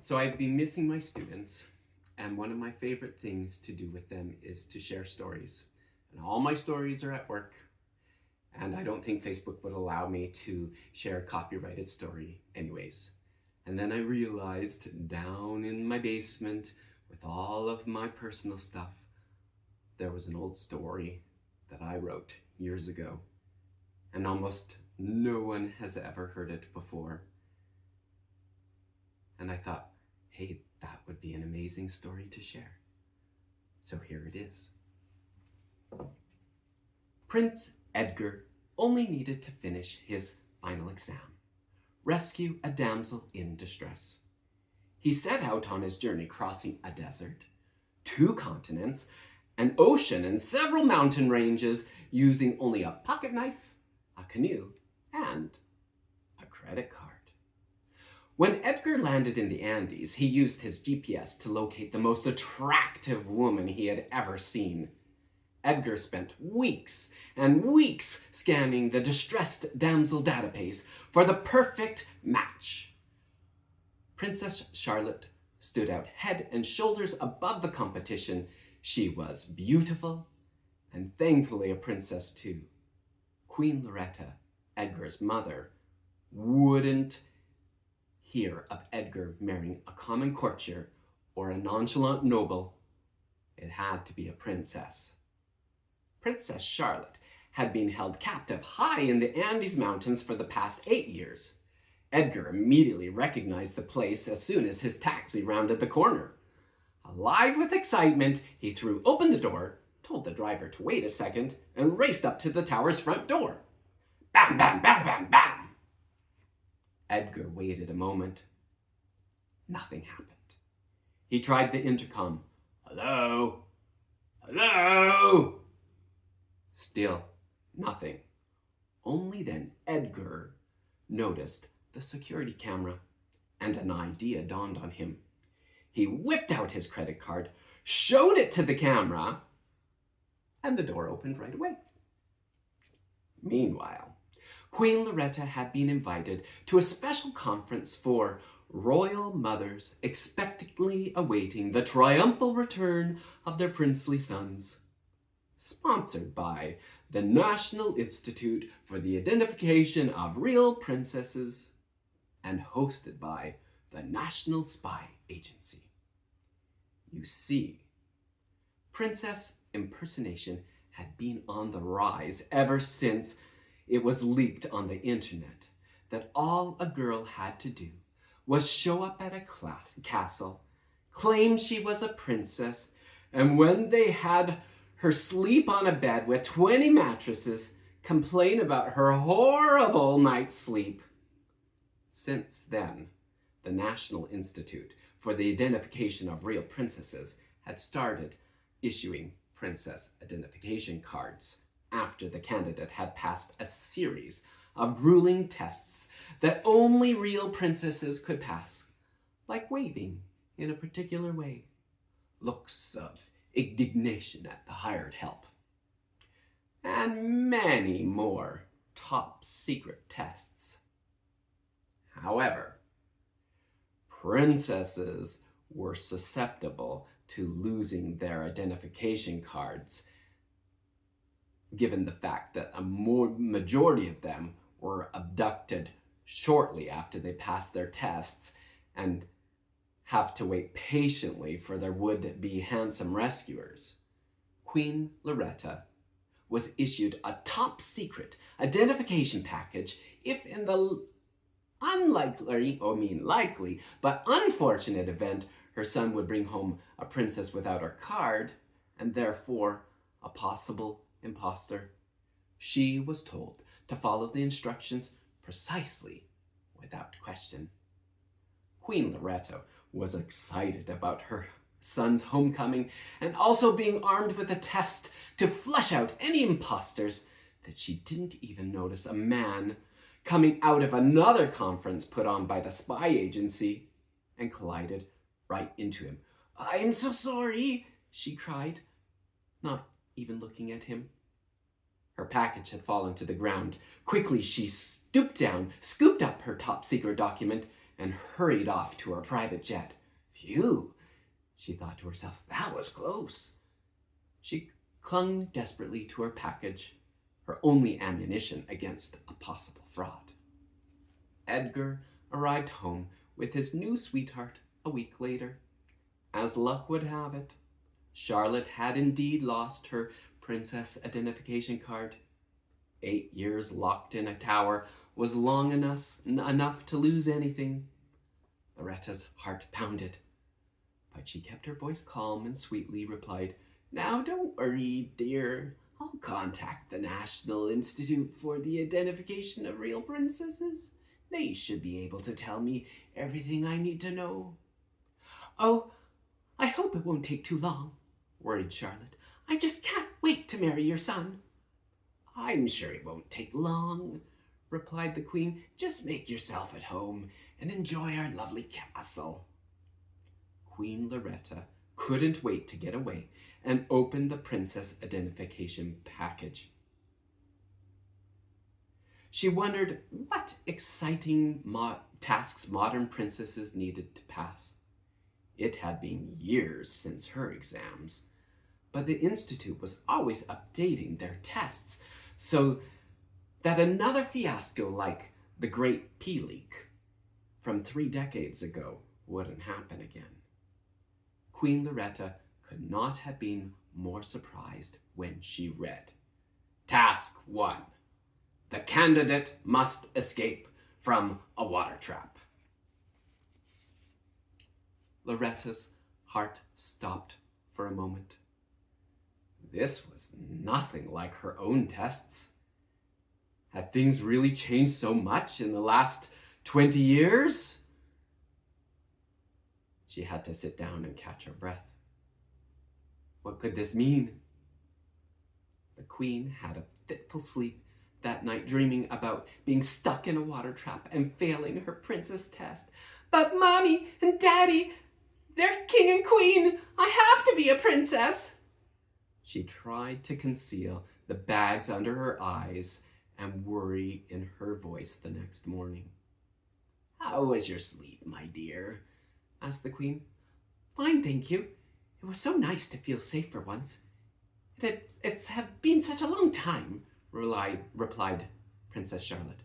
So I've been missing my students, and one of my favorite things to do with them is to share stories. And all my stories are at work, and I don't think Facebook would allow me to share a copyrighted story anyways. And then I realized down in my basement with all of my personal stuff, there was an old story that I wrote years ago, and almost no one has ever heard it before. And I thought, hey, that would be an amazing story to share. So here it is. Prince Edgar only needed to finish his final exam, rescue a damsel in distress. He set out on his journey crossing a desert, 2 continents, an ocean and several mountain ranges using only a pocket knife, a canoe, and a credit card. When Edgar landed in the Andes, he used his GPS to locate the most attractive woman he had ever seen. Edgar spent weeks and weeks scanning the distressed damsel database for the perfect match. Princess Charlotte stood out head and shoulders above the competition. She was beautiful and thankfully a princess too. Queen Loretta, Edgar's mother, wouldn't hear of Edgar marrying a common courtier or a nonchalant noble. It had to be a princess. Princess Charlotte had been held captive high in the Andes Mountains for the past 8 years. Edgar immediately recognized the place as soon as his taxi rounded the corner. Alive with excitement, he threw open the door, told the driver to wait a second, and raced up to the tower's front door. Bam, bam, bam, bam, bam! Edgar waited a moment. Nothing happened. He tried the intercom. Hello? Hello? Still nothing. Only then Edgar noticed the security camera, and an idea dawned on him. He whipped out his credit card, showed it to the camera, and the door opened right away. Meanwhile, Queen Loretta had been invited to a special conference for royal mothers expectantly awaiting the triumphal return of their princely sons. Sponsored by the National Institute for the Identification of Real Princesses and hosted by the National Spy Agency. You see, princess impersonation had been on the rise ever since it was leaked on the internet that all a girl had to do was show up at a castle, claim she was a princess, and when they had her sleep on a bed with 20 mattresses, complain about her horrible night's sleep. Since then, the National Institute for the Identification of Real Princesses had started issuing princess identification cards after the candidate had passed a series of grueling tests that only real princesses could pass, like waving in a particular way, looks of indignation at the hired help, and many more top secret tests. However, princesses were susceptible to losing their identification cards, given the fact that a majority of them were abducted shortly after they passed their tests and have to wait patiently for their would-be handsome rescuers. Queen Loretta was issued a top-secret identification package if in the likely, but unfortunate event her son would bring home a princess without her card, and therefore a possible imposter. She was told to follow the instructions precisely, without question. Queen Loretta was excited about her son's homecoming and also being armed with a test to flush out any imposters that she didn't even notice a man coming out of another conference put on by the spy agency and collided right into him. "I'm so sorry," she cried, not even looking at him. Her package had fallen to the ground. Quickly, she stooped down, scooped up her top secret document, and hurried off to her private jet. Phew, she thought to herself, that was close. She clung desperately to her package, her only ammunition against a possible fraud. Edgar arrived home with his new sweetheart a week later. As luck would have it, Charlotte had indeed lost her princess identification card. 8 years locked in a tower was long enough to lose anything. Loretta's heart pounded, but she kept her voice calm and sweetly replied, "Now don't worry, dear. I'll contact the National Institute for the Identification of Real Princesses. They should be able to tell me everything I need to know." "Oh, I hope it won't take too long," worried Charlotte. "I just can't wait to marry your son." "I'm sure it won't take long," replied the Queen. "Just make yourself at home and enjoy our lovely castle." Queen Loretta couldn't wait to get away and opened the princess identification package. She wondered what exciting tasks modern princesses needed to pass. It had been years since her exams, but the Institute was always updating their tests so that another fiasco like the Great Pea Leak from 3 decades ago wouldn't happen again. Queen Loretta could not have been more surprised when she read, "Task 1. The candidate must escape from a water trap." Loretta's heart stopped for a moment. This was nothing like her own tests. Had things really changed so much in the last 20 years? She had to sit down and catch her breath. What could this mean? The Queen had a fitful sleep that night, dreaming about being stuck in a water trap and failing her princess test. "But Mommy and Daddy, they're king and queen. I have to be a princess." She tried to conceal the bags under her eyes and worry in her voice the next morning. "How was your sleep, my dear?" asked the Queen. "Fine, thank you. It was so nice to feel safe for once. It's been such a long time," replied Princess Charlotte.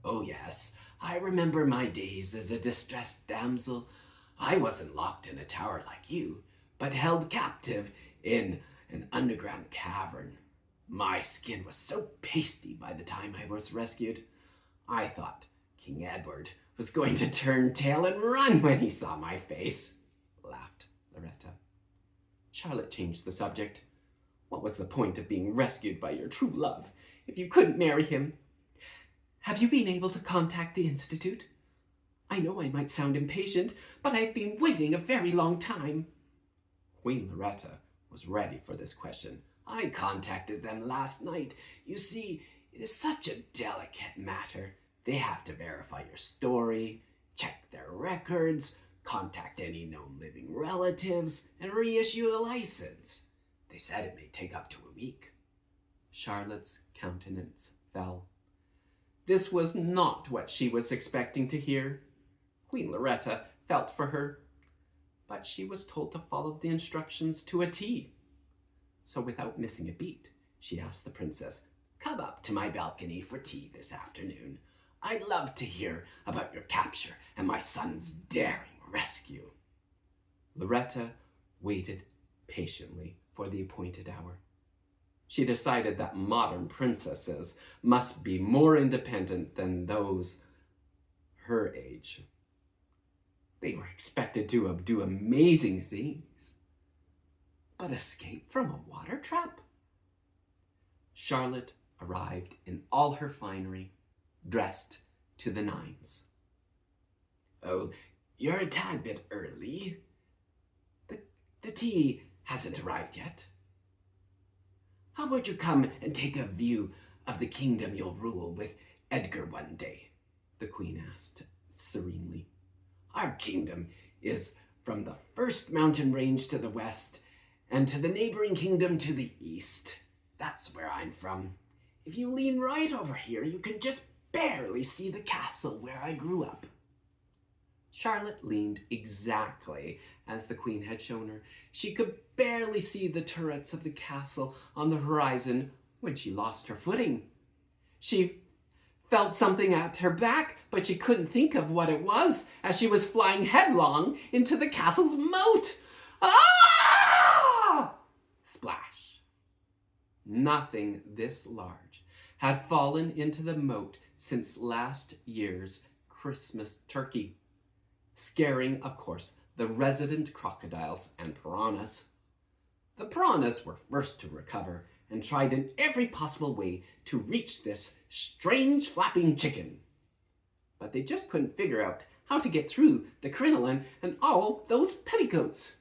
"Oh yes, I remember my days as a distressed damsel. I wasn't locked in a tower like you, but held captive in an underground cavern. My skin was so pasty by the time I was rescued. I thought King Edward was going to turn tail and run when he saw my face," laughed Loretta. Charlotte changed the subject. What was the point of being rescued by your true love if you couldn't marry him? "Have you been able to contact the Institute? I know I might sound impatient, but I've been waiting a very long time." Queen Loretta was ready for this question. "I contacted them last night. You see, it is such a delicate matter. They have to verify your story, check their records, contact any known living relatives, and reissue a license. They said it may take up to a week." Charlotte's countenance fell. This was not what she was expecting to hear. Queen Loretta felt for her, but she was told to follow the instructions to a T. So without missing a beat, she asked the princess, "Come up to my balcony for tea this afternoon. I'd love to hear about your capture and my son's daring rescue." Loretta waited patiently for the appointed hour. She decided that modern princesses must be more independent than those her age. They were expected to do amazing things. But escape from a water trap? Charlotte arrived in all her finery, dressed to the nines. "Oh, you're a tad bit early. The tea hasn't arrived yet. How about you come and take a view of the kingdom you'll rule with Edgar one day?" the Queen asked serenely. "Our kingdom is from the first mountain range to the west and to the neighboring kingdom to the east. That's where I'm from. If you lean right over here, you can just barely see the castle where I grew up." Charlotte leaned exactly as the queen had shown her. She could barely see the turrets of the castle on the horizon when she lost her footing. She felt something at her back, but she couldn't think of what it was as she was flying headlong into the castle's moat. Ah! Splash. Nothing this large had fallen into the moat since last year's Christmas turkey, scaring, of course, the resident crocodiles and piranhas. The piranhas were first to recover and tried in every possible way to reach this strange flapping chicken. But they just couldn't figure out how to get through the crinoline and all those petticoats.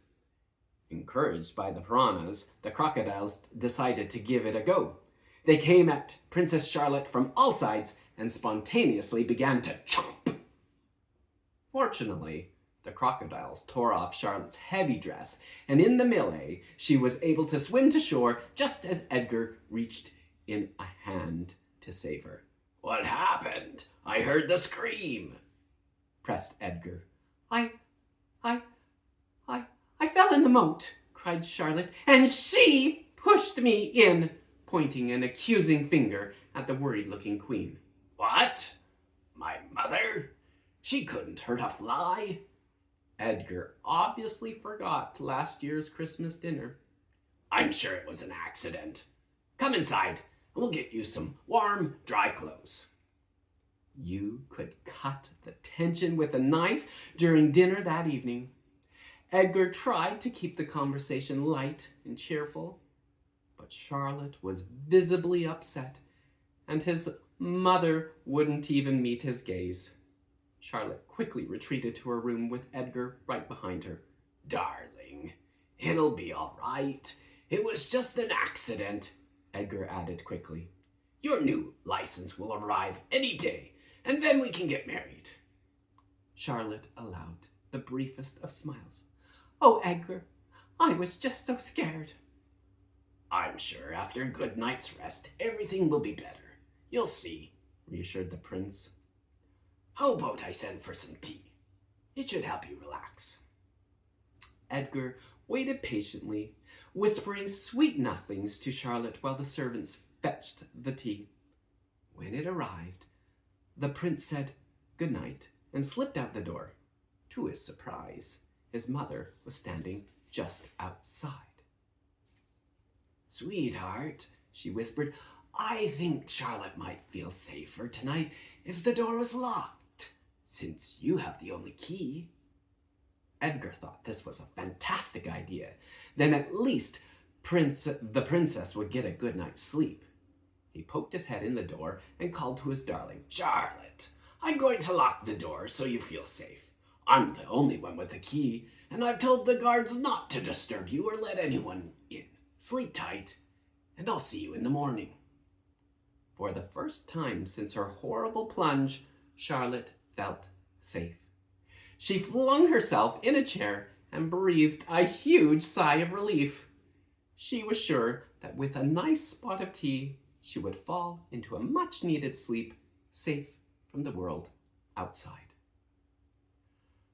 Encouraged by the piranhas, the crocodiles decided to give it a go. They came at Princess Charlotte from all sides and spontaneously began to chomp. Fortunately, the crocodiles tore off Charlotte's heavy dress, and in the melee, she was able to swim to shore just as Edgar reached in a hand to save her. "What happened? I heard the scream," pressed Edgar. I fell in the moat," cried Charlotte, "and she pushed me in," pointing an accusing finger at the worried-looking queen. "What? My mother? She couldn't hurt a fly." Edgar obviously forgot last year's Christmas dinner. "I'm sure it was an accident. Come inside, and we'll get you some warm, dry clothes." You could cut the tension with a knife during dinner that evening. Edgar tried to keep the conversation light and cheerful, but Charlotte was visibly upset, and his mother wouldn't even meet his gaze. Charlotte quickly retreated to her room with Edgar right behind her. "Darling, it'll be all right. It was just an accident," Edgar added quickly. "Your new license will arrive any day, and then we can get married." Charlotte allowed the briefest of smiles. "Oh, Edgar, I was just so scared." "I'm sure after a good night's rest, everything will be better. You'll see," reassured the prince. "How about I send for some tea? It should help you relax." Edgar waited patiently, whispering sweet nothings to Charlotte while the servants fetched the tea. When it arrived, the prince said good night and slipped out the door. To his surprise, his mother was standing just outside. "Sweetheart," she whispered, "I think Charlotte might feel safer tonight if the door was locked, since you have the only key." Edgar thought this was a fantastic idea. Then at least the princess would get a good night's sleep. He poked his head in the door and called to his darling. "Charlotte, I'm going to lock the door so you feel safe. I'm the only one with the key, and I've told the guards not to disturb you or let anyone in. Sleep tight, and I'll see you in the morning." For the first time since her horrible plunge, Charlotte felt safe. She flung herself in a chair and breathed a huge sigh of relief. She was sure that with a nice spot of tea, she would fall into a much-needed sleep, safe from the world outside.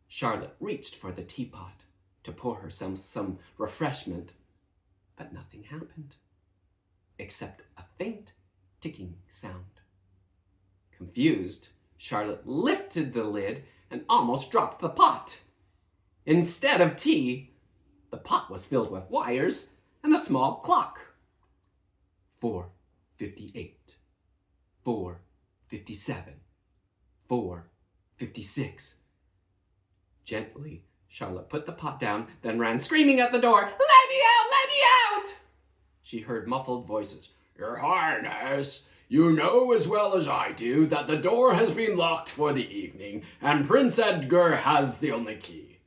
Charlotte reached for the teapot to pour her some refreshment, but nothing happened, except a faint ticking sound. Confused, Charlotte lifted the lid and almost dropped the pot. Instead of tea, the pot was filled with wires and a small clock. 4:58, 4:57, 4:56. Gently, Charlotte put the pot down, then ran screaming at the door. "Let me out! Let me out!" She heard muffled voices. "Your Highness, you know as well as I do that the door has been locked for the evening, and Prince Edgar has the only key."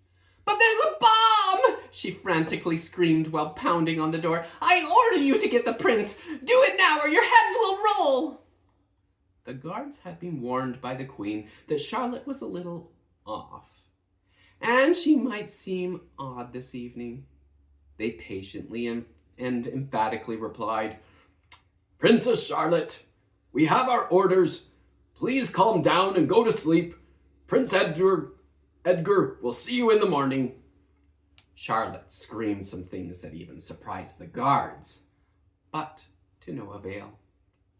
"But there's a bomb!" she frantically screamed while pounding on the door. "I order you to get the prince! Do it now or your heads will roll!" The guards had been warned by the queen that Charlotte was a little off, and she might seem odd this evening. They patiently and emphatically replied, "Princess Charlotte, we have our orders. Please calm down and go to sleep. Prince Edgar Edgar, we'll see you in the morning. Charlotte screamed some things that even surprised the guards, but to no avail.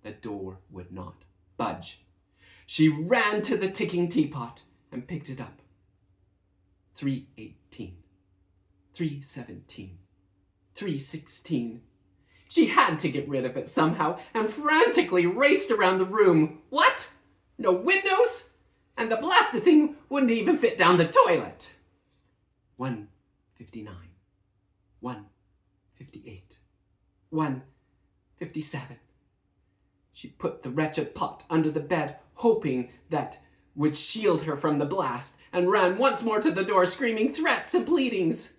The door would not budge. She ran to the ticking teapot and picked it up. 3:18, 3:17, 3:16. She had to get rid of it somehow and frantically raced around the room. What? No windows? And the blasted thing wouldn't even fit down the toilet. 1:59, 1:58, 1:57. She put the wretched pot under the bed, hoping that would shield her from the blast, and ran once more to the door, screaming threats and pleadings.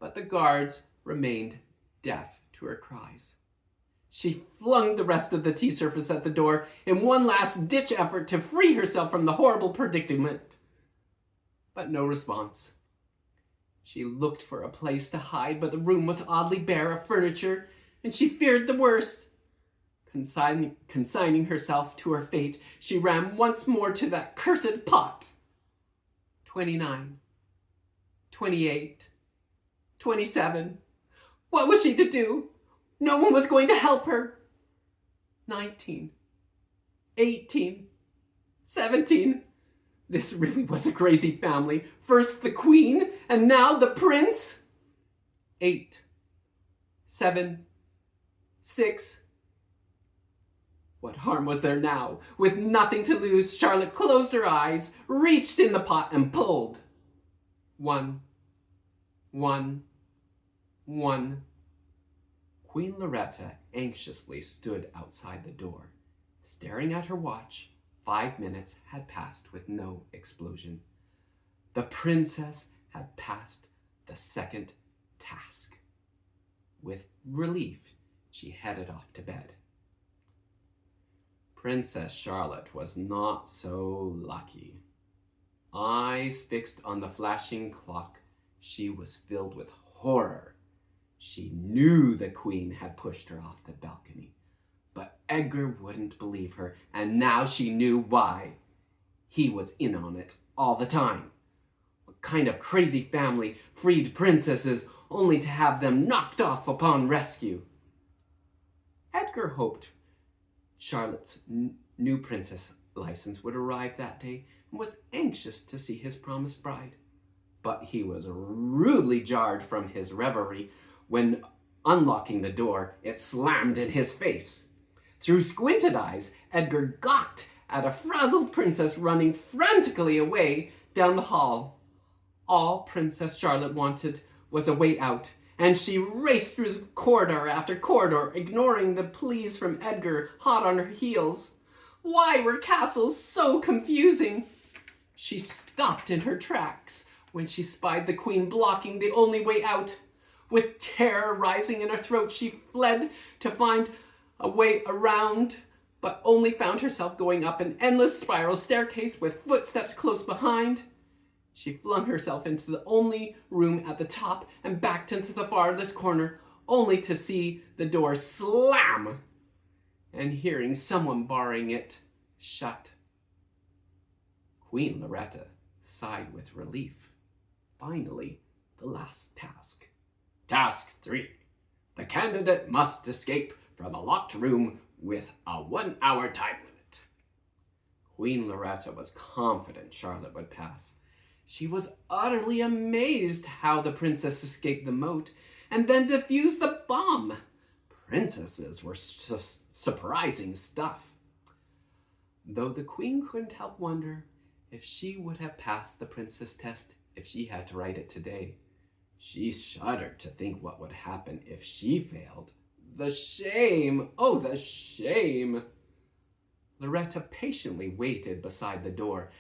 But the guards remained deaf to her cries. She flung the rest of the tea surface at the door in one last-ditch effort to free herself from the horrible predicament. But no response. She looked for a place to hide, but the room was oddly bare of furniture, and she feared the worst. Consigning herself to her fate, she ran once more to that cursed pot. 29, 28, 27. What was she to do? No one was going to help her. 19, 18, 17. This really was a crazy family. First the queen, and now the prince. 8, 7, 6. What harm was there now? With nothing to lose, Charlotte closed her eyes, reached in the pot, and pulled. 1, 1, 1. Queen Loretta anxiously stood outside the door, staring at her watch. 5 minutes had passed with no explosion. The princess had passed the second task. With relief, she headed off to bed. Princess Charlotte was not so lucky. Eyes fixed on the flashing clock, she was filled with horror. She knew the queen had pushed her off the balcony, but Edgar wouldn't believe her, and now she knew why. He was in on it all the time. What kind of crazy family freed princesses only to have them knocked off upon rescue? Edgar hoped Charlotte's new princess license would arrive that day and was anxious to see his promised bride. But he was rudely jarred from his reverie when, unlocking the door, it slammed in his face. Through squinted eyes, Edgar gawked at a frazzled princess running frantically away down the hall. All Princess Charlotte wanted was a way out, and she raced through corridor after corridor, ignoring the pleas from Edgar, hot on her heels. Why were castles so confusing? She stopped in her tracks when she spied the queen blocking the only way out. With terror rising in her throat, she fled to find a way around, but only found herself going up an endless spiral staircase with footsteps close behind. She flung herself into the only room at the top and backed into the farthest corner, only to see the door slam and hearing someone barring it shut. Queen Loretta sighed with relief. Finally, the last task. Task 3. The candidate must escape from a locked room with a 1-hour time limit. Queen Loretta was confident Charlotte would pass. She was utterly amazed how the princess escaped the moat and then defused the bomb. Princesses were surprising stuff. Though the queen couldn't help wonder if she would have passed the princess test if she had to write it today. She shuddered to think what would happen if she failed. The shame! Oh, the shame! Loretta patiently waited beside the door,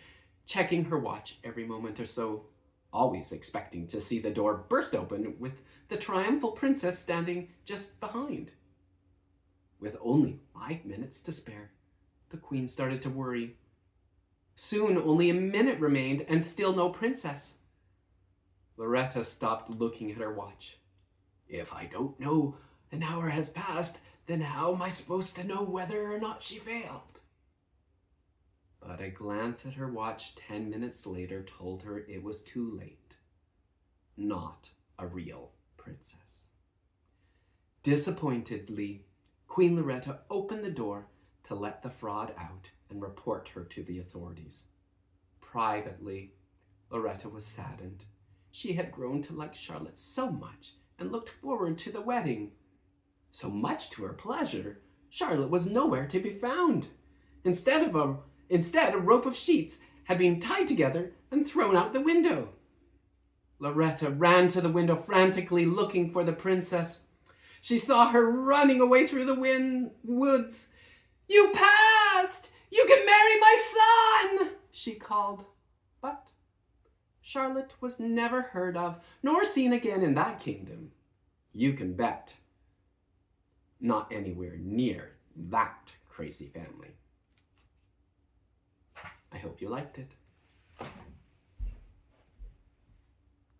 checking her watch every moment or so, always expecting to see the door burst open with the triumphal princess standing just behind. With only 5 minutes to spare, the queen started to worry. Soon only a minute remained and still no princess. Loretta stopped looking at her watch. If I don't know an hour has passed, then how am I supposed to know whether or not she failed? But a glance at her watch 10 minutes later told her it was too late. Not a real princess. Disappointedly, Queen Loretta opened the door to let the fraud out and report her to the authorities. Privately, Loretta was saddened. She had grown to like Charlotte so much and looked forward to the wedding. So much to her pleasure, Charlotte was nowhere to be found. Instead, a rope of sheets had been tied together and thrown out the window. Loretta ran to the window frantically looking for the princess. She saw her running away through the woods. "You passed! You can marry my son!" she called. But Charlotte was never heard of nor seen again in that kingdom. You can bet. Not anywhere near that crazy family. I hope you liked it.